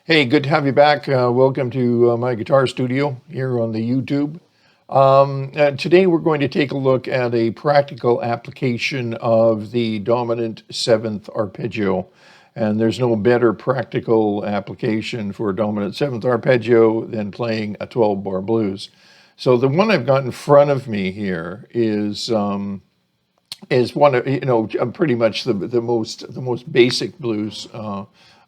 Hey, good to have you back. Welcome to my guitar studio here on the YouTube. Today we're going to take a look at a practical application of the dominant seventh arpeggio. And there's no better practical application for a dominant seventh arpeggio than playing a 12-bar blues. So the one I've got in front of me here is one of pretty much the most basic blues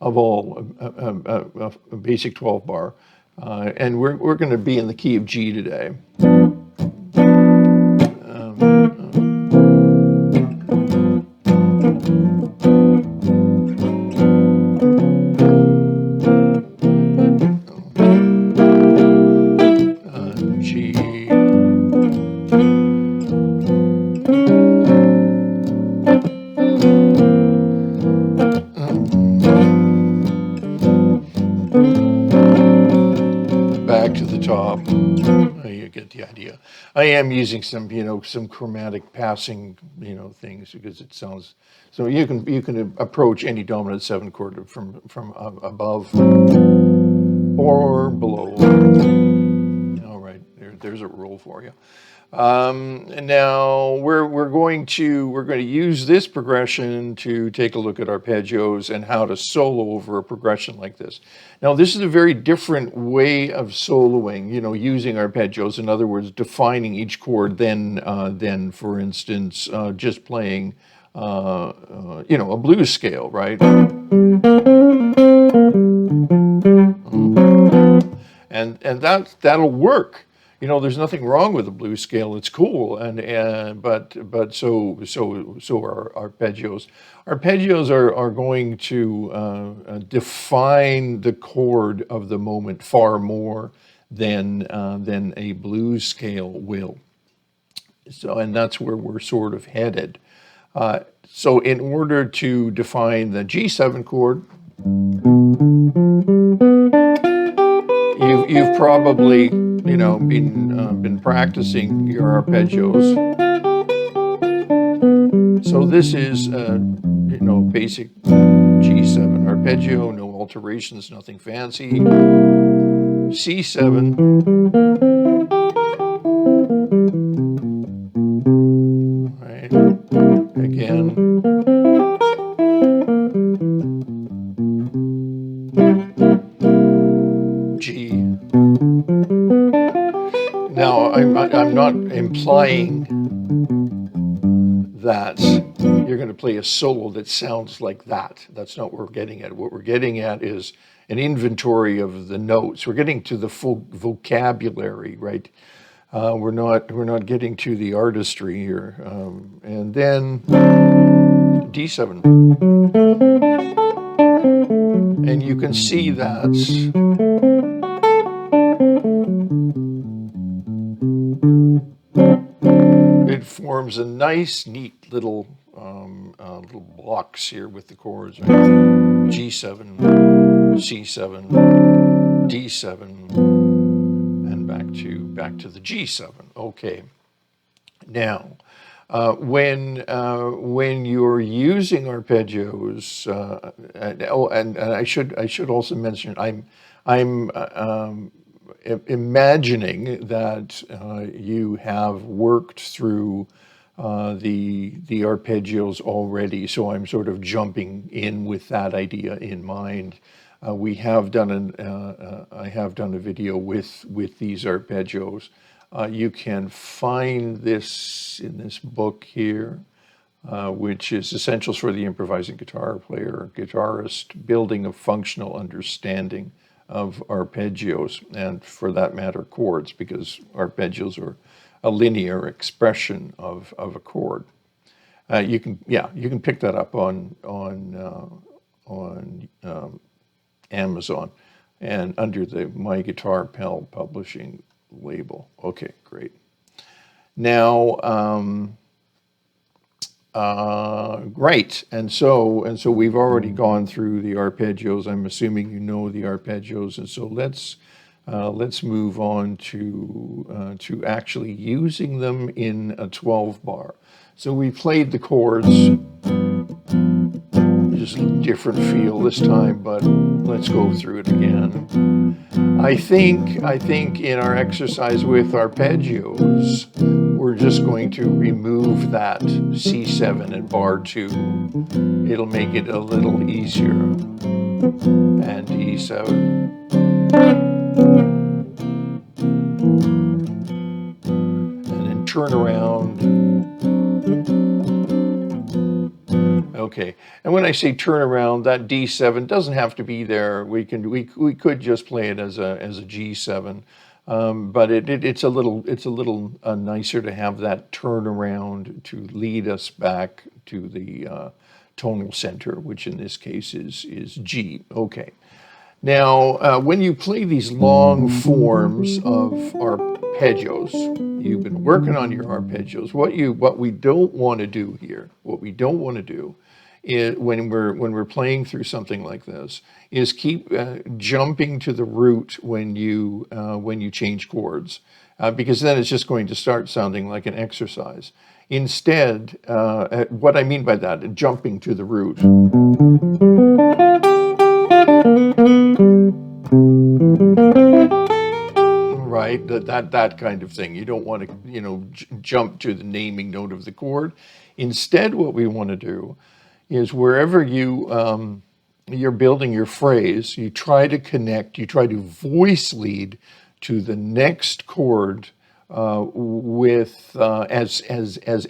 of all, a basic 12 bar, and we're going to be in the key of G today. G. Back to the top. You get the idea. I am using some chromatic passing, things because it sounds. So you can approach any dominant seven chord from above or below. All right, there's a rule for you. And now we're going to use this progression to take a look at arpeggios and how to solo over a progression like this. Now this is a very different way of soloing, using arpeggios. In other words, defining each chord than for instance, just playing, a blues scale, right? And that'll work. There's nothing wrong with the blues scale. It's cool, but so are arpeggios. Arpeggios are going to define the chord of the moment far more than a blues scale will. So, and that's where we're sort of headed. So, in order to define the G7 chord, you've probably been practicing your arpeggios. So this is basic G7 arpeggio, no alterations, nothing fancy. C7. Right. Again. G. Now, I'm not implying that you're going to play a solo that sounds like that. That's not what we're getting at. What we're getting at is an inventory of the notes. We're getting to the full vocabulary, right? We're not getting to the artistry here. And then D7. And you can see that it forms a nice, neat little blocks here with the chords. Right? G7, C7, D7, and back to the G7. Okay. Now, when you're using arpeggios, and I should also mention I'm imagining that you have worked through the arpeggios already, so I'm sort of jumping in with that idea in mind. I have done a video with these arpeggios. You can find this in this book here, which is Essentials for the Improvising Guitar Player, Guitarist, Building a Functional Understanding of Arpeggios, and for that matter, chords, because arpeggios are a linear expression of a chord. You can pick that up on Amazon and under the My Guitar Pal publishing label. Okay, great. Now, great. And so we've already gone through the arpeggios. I'm assuming you know the arpeggios, and so let's move on to actually using them in a 12 bar. So we played the chords, just a different feel this time, but let's go through it again. I think in our exercise with arpeggios, we're just going to remove that C7 and bar 2. It'll make it a little easier. And E7. And then turn around. Okay, and when I say turn around, that D7 doesn't have to be there. We could just play it as a G7, but it's a little nicer to have that turn around to lead us back to the tonal center, which in this case is G. Okay. Now, when you play these long forms of arpeggios, you've been working on your arpeggios. What we don't want to do here, is when we're playing through something like this, is keep jumping to the root when you change chords, because then it's just going to start sounding like an exercise. Instead, what I mean by that, jumping to the root. Right, that kind of thing. You don't want to, jump to the naming note of the chord. Instead, what we want to do is wherever you're building your phrase, you try to voice lead to the next chord with as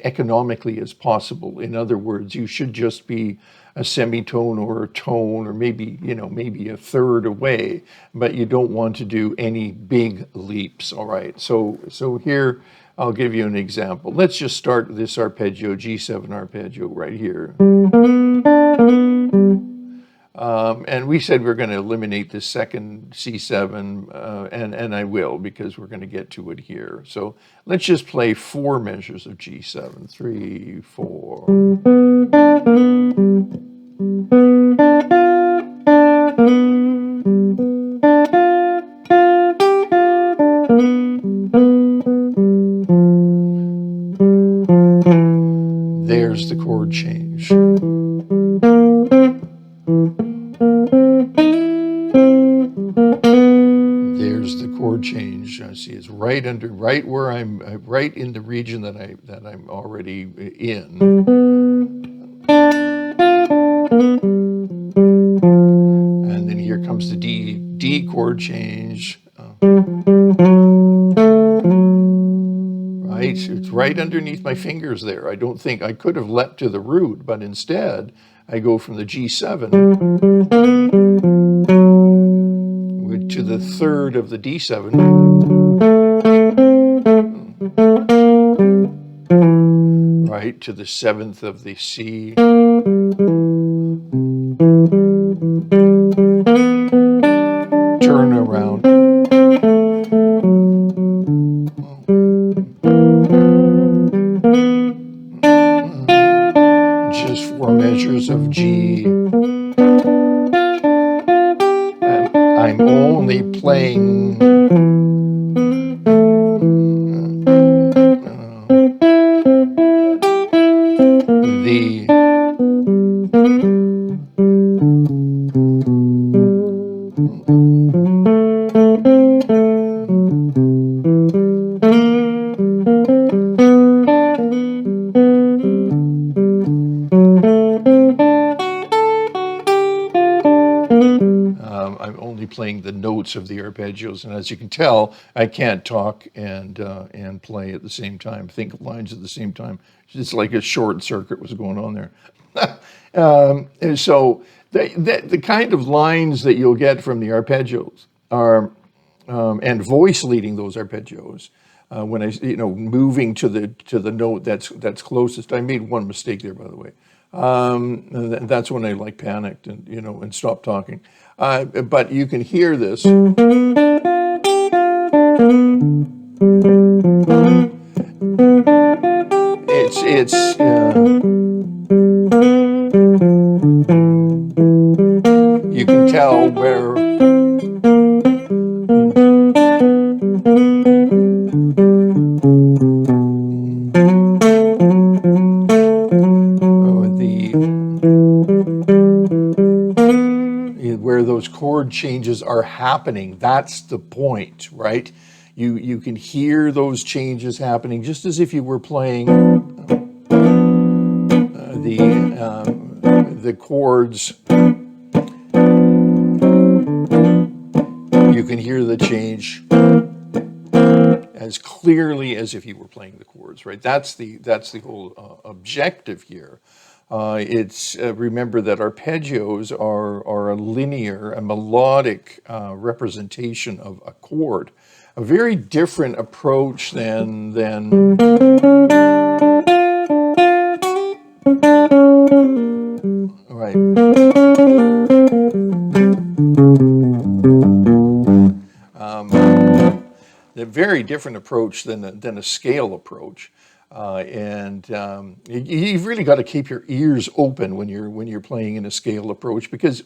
economically as possible. In other words, you should just be a semitone or a tone, or maybe a third away, but you don't want to do any big leaps. All right, so here I'll give you an example. Let's just start this arpeggio, G7 arpeggio right here. And we said we're going to eliminate the second C7, and I will, because we're going to get to it here. So let's just play 4 measures of G7. 3, 4. There's the chord change. There's the chord change. I see it's right where I'm, right in the region that I'm already in. And then here comes the D chord change. Right, it's right underneath my fingers there. I don't think I could have leapt to the root, but instead I go from the G7 to the third of the D7, right, to the 7th of the C, turn around, just 4 measures of G. I'm only playing playing the notes of the arpeggios, and as you can tell, I can't talk and play at the same time, think of lines at the same time. It's like a short circuit was going on there. And so the kind of lines that you'll get from the arpeggios are, and voice leading those arpeggios, when I, moving to the note that's closest. I made one mistake there, by the way. That's when I panicked and stopped talking. But you can hear this. It's you can tell where chord changes are happening. That's the point, right? You can hear those changes happening just as if you were playing the chords. You can hear the change as clearly as if you were playing the chords, right? That's the whole objective here. It's remember that arpeggios are a linear, a melodic representation of a chord, a very different approach than right. A very different approach than a scale approach, you've really got to keep your ears open when you're playing in a scale approach, because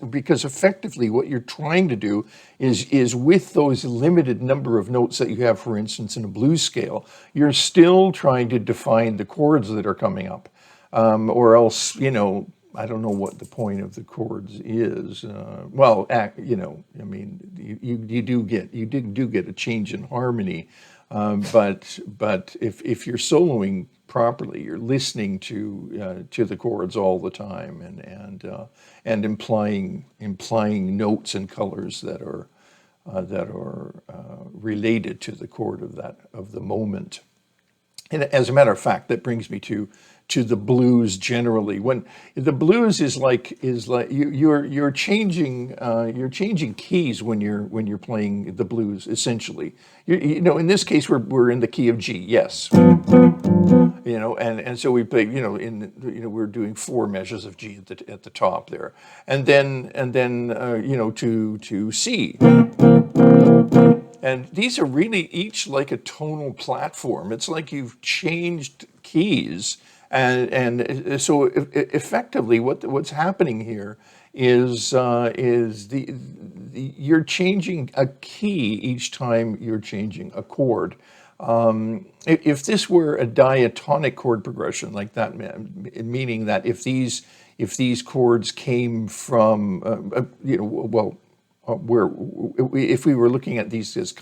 effectively what you're trying to do is with those limited number of notes that you have, for instance, in a blues scale, you're still trying to define the chords that are coming up, or else I don't know what the point of the chords is. I mean, you do get a change in harmony, but if you're soloing properly, you're listening to the chords all the time, and implying notes and colors that are related to the chord of the moment. And as a matter of fact, that brings me to the blues generally. When the blues is like you're changing keys when you're playing the blues, essentially. In this case we're in the key of G, yes. And so we play, we're doing 4 measures of G at the top there, and then to C. And these are really each like a tonal platform. It's like you've changed keys, and so effectively, what's happening here is you're changing a key each time you're changing a chord. If this were a diatonic chord progression like that, meaning that if these chords came from if we were looking at these as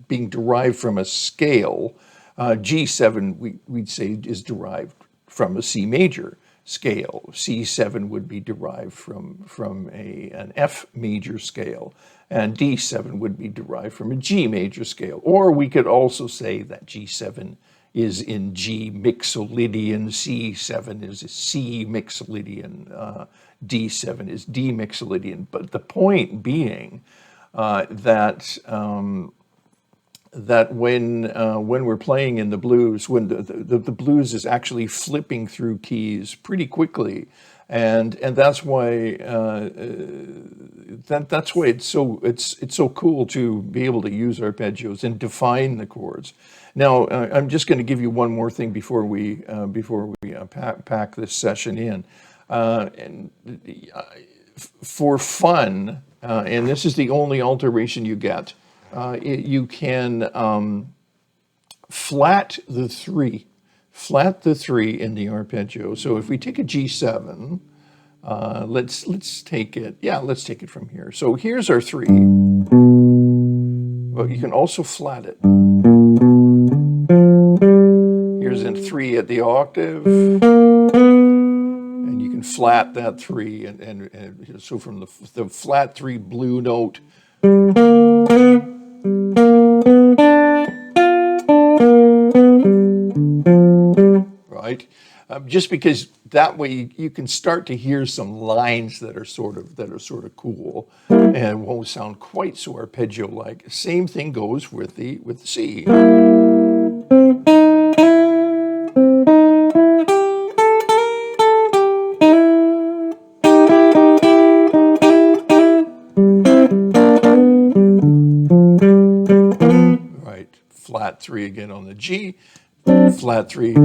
being derived from a scale, G7 we'd say is derived from a C major scale. C7 would be derived from an F major scale, and D7 would be derived from a G major scale. Or we could also say that G7 is in G mixolydian, C7 is C mixolydian, D7 is D mixolydian. But the point being that when we're playing in the blues, when the blues is actually flipping through keys pretty quickly, and that's why that's why it's so cool to be able to use arpeggios and define the chords. Now I'm just going to give you one more thing before we pack this session in, and for fun, and this is the only alteration you get. You can flat the 3 in the arpeggio. So if we take a G7, let's take it from here. So here's our 3. Well, you can also flat it. Here's a 3 at the octave, and you can flat that 3, and so from the flat 3 blue note. Right, just because that way you can start to hear some lines that are sort of cool and won't sound quite so arpeggio-like. Same thing goes with the C. Right, flat 3 again on the G, flat 3.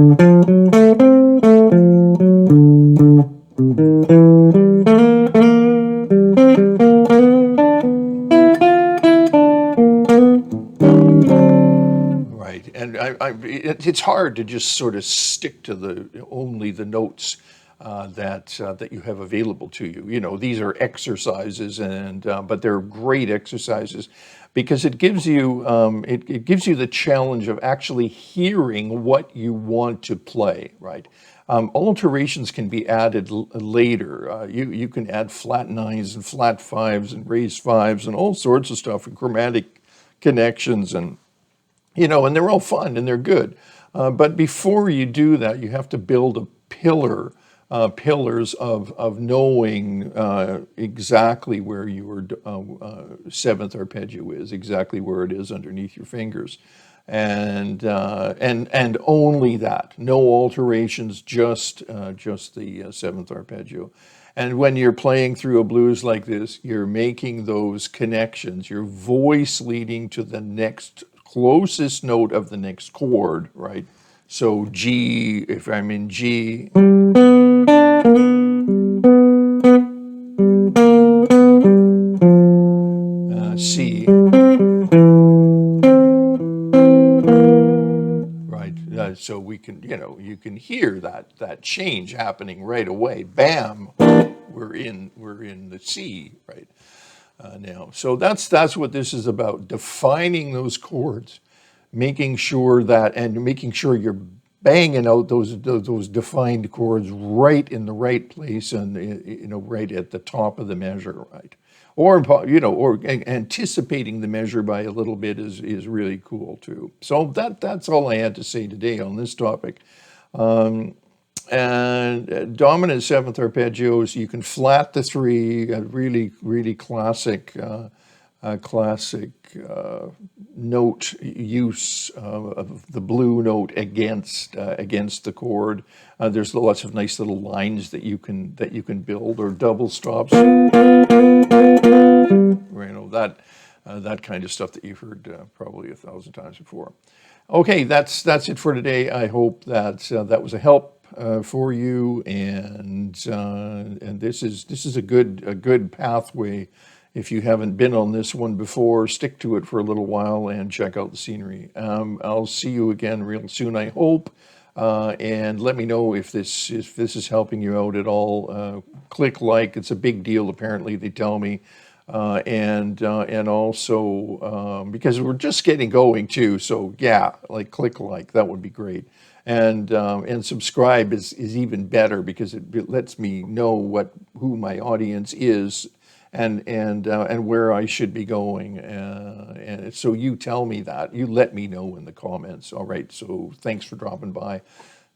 Right, and it's hard to just sort of stick to only the notes that you have available to you. You know, these are exercises, and but they're great exercises because it gives you it gives you the challenge of actually hearing what you want to play, right? Alterations can be added later. You can add flat nines and flat fives and raised fives and all sorts of stuff and chromatic connections, and you know, and they're all fun and they're good. But before you do that, you have to build a pillars of knowing exactly where your seventh arpeggio is, exactly where it is underneath your fingers, and only that, no alterations, just the seventh arpeggio. And when you're playing through a blues like this, you're making those connections, your voice leading to the next closest note of the next chord, right? So G, if I'm in G, C, right? So we can, you know, you can hear that change happening right away. Bam, we're in the C, right? Now. So that's what this is about, defining those chords, making sure that, and making sure you're banging out those defined chords right in the right place, and you know, right at the top of the measure, right? Or you know, or anticipating the measure by a little bit is really cool too. So that's all I had to say today on this topic. And dominant seventh arpeggios, you can flat the three, really classic note use of the blue note against the chord. There's lots of nice little lines that you can build, or double stops. You know, that kind of stuff that you've heard probably 1,000 times before. Okay, that's it for today. I hope that that was a help for you, and this is a good pathway. If you haven't been on this one before, stick to it for a little while and check out the scenery. I'll see you again real soon, I hope. And let me know if this is helping you out at all. Click like; it's a big deal. Apparently, they tell me. And also because we're just getting going too, so yeah, like click like, that would be great, and subscribe is even better because it lets me know who my audience is, and where I should be going, and so you tell me that, you let me know in the comments. All right, so thanks for dropping by,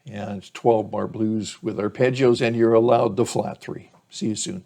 and it's 12 bar blues with arpeggios, and you're allowed the flat three. See you soon.